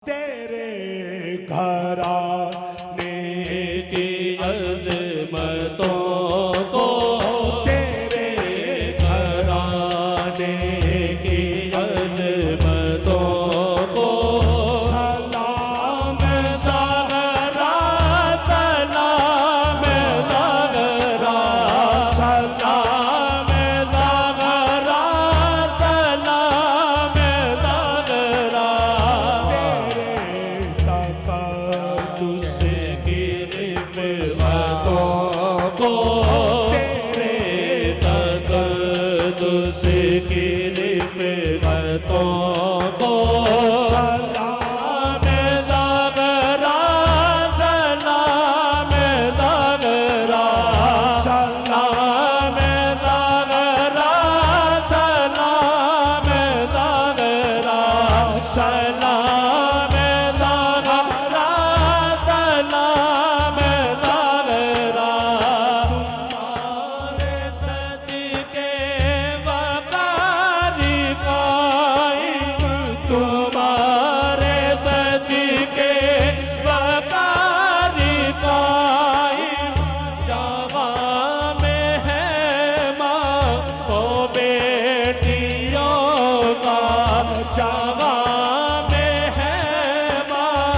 तेरे घराने की अज़मतों को, तेरे घराने की अज़मतों को सलाम ज़हरा, सलाम ज़हरा, सलाम ज़हरा, सलाम ज़हरा। तेरे तक़द्दुस की रिफ़अतों को सलाम ज़हरा, सलाम ज़हरा, सलाम ज़हरा, सलाम ज़हरा, सलाम ज़हरा, सलाम ज़हरा। तुम्हारे सदके वक़ारी कायम जवां में है माँ ओ बेटियों का, जवां में है माँ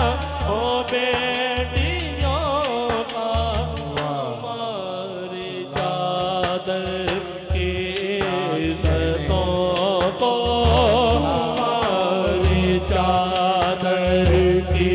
ओ बेटियों का। हमारी चादर की इज़्ज़तों को, चादर की